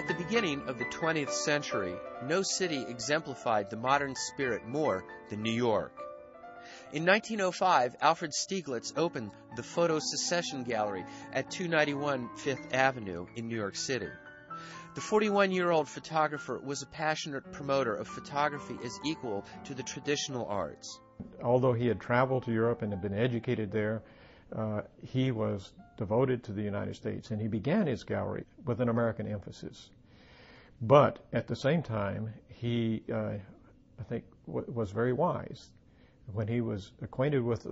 At the beginning of the 20th century, no city exemplified the modern spirit more than New York. In 1905, Alfred Stieglitz opened the Photo Secession Gallery at 291 Fifth Avenue in New York City. The 41-year-old photographer was a passionate promoter of photography as equal to the traditional arts. Although he had traveled to Europe and had been educated there, he was devoted to the United States, and he began his gallery with an American emphasis. But at the same time, he, I think, was very wise. When he was acquainted with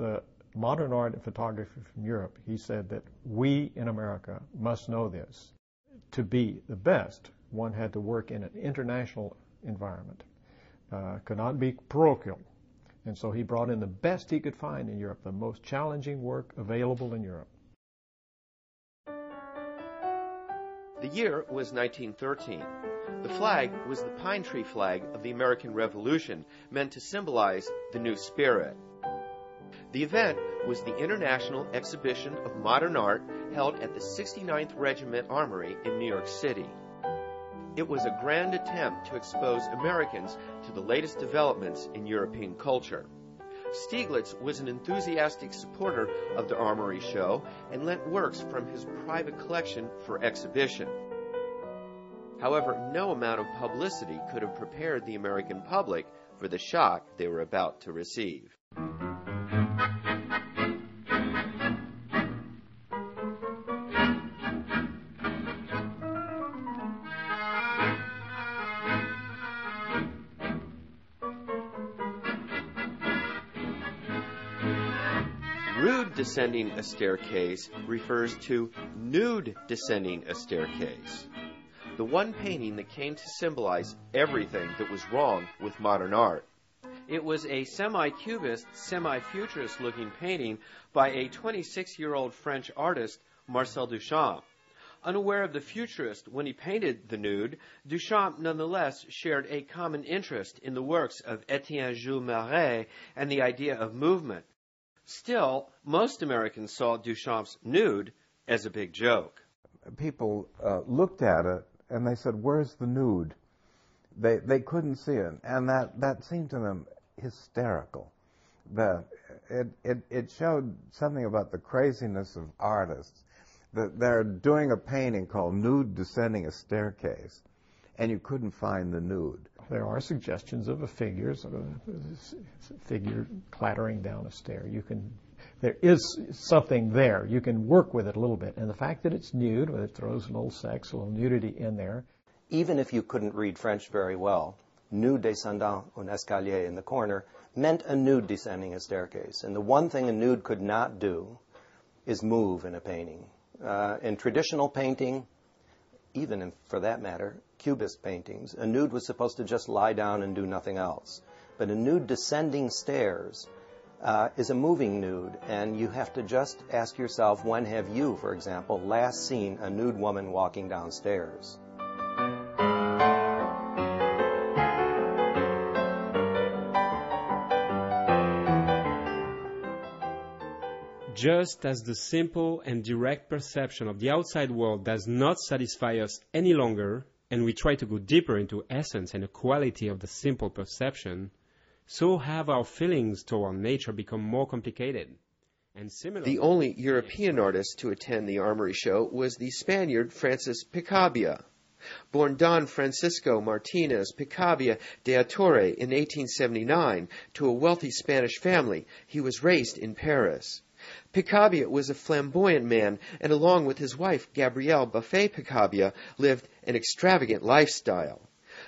modern art and photography from Europe, he said that we in America must know this. To be the best, one had to work in an international environment, could not be parochial. And so he brought in the best he could find in Europe, the most challenging work available in Europe. The year was 1913. The flag was the pine tree flag of the American Revolution, meant to symbolize the new spirit. The event was the International Exhibition of Modern Art held at the 69th Regiment Armory in New York City. It was a grand attempt to expose Americans to the latest developments in European culture. Stieglitz was an enthusiastic supporter of the Armory show and lent works from his private collection for exhibition. However, no amount of publicity could have prepared the American public for the shock they were about to receive. Rude descending a staircase refers to nude descending a staircase. The one painting that came to symbolize everything that was wrong with modern art. It was a semi-cubist, semi-futurist looking painting by a 26-year-old French artist, Marcel Duchamp. Unaware of the futurist when he painted the nude, Duchamp nonetheless shared a common interest in the works of Etienne Jules Marais and the idea of movement. Still, most Americans saw Duchamp's nude as a big joke. People looked at it and they said, "Where's the nude?" They couldn't see it, and that seemed to them hysterical. It showed something about the craziness of artists. That they're doing a painting called Nude Descending a Staircase, and you couldn't find the nude. There are suggestions of a figure clattering down a stair. There is something there. You can work with it a little bit. And the fact that it's nude, whether it throws a little sex, a little nudity in there. Even if you couldn't read French very well, nude descendant un escalier in the corner meant a nude descending a staircase. And the one thing a nude could not do is move in a painting. In traditional painting, even for that matter, Cubist paintings, a nude was supposed to just lie down and do nothing else. But a nude descending stairs is a moving nude, and you have to just ask yourself, when have you, for example, last seen a nude woman walking downstairs? Just as the simple and direct perception of the outside world does not satisfy us any longer, and we try to go deeper into essence and the quality of the simple perception, so have our feelings toward nature become more complicated. And similarly, the only European artist to attend the Armory show was the Spaniard Francis Picabia. Born Don Francisco Martinez Picabia de Attore in 1879 to a wealthy Spanish family, he was raised in Paris. Picabia was a flamboyant man, and along with his wife, Gabrielle Buffet Picabia, lived an extravagant lifestyle.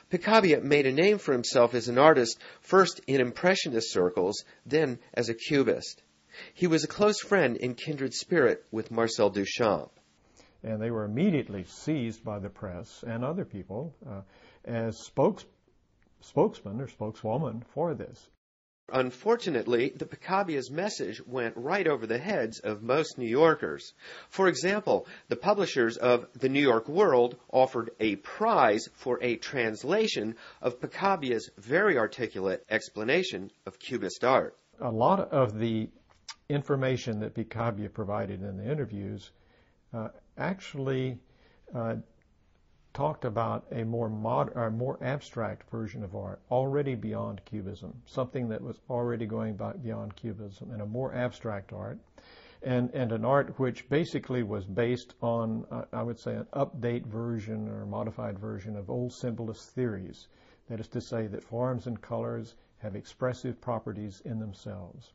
Picabia made a name for himself as an artist, first in Impressionist circles, then as a Cubist. He was a close friend in kindred spirit with Marcel Duchamp. And they were immediately seized by the press and other people as spokesman or spokeswoman for this. Unfortunately, the Picabia's message went right over the heads of most New Yorkers. For example, the publishers of the New York World offered a prize for a translation of Picabia's very articulate explanation of Cubist art. A lot of the information that Picabia provided in the interviews actually talked about a more abstract version of art, already beyond Cubism, something that was already going beyond Cubism, and a more abstract art, and an art which basically was based on, I would say, an update version or modified version of old symbolist theories. That is to say that forms and colors have expressive properties in themselves.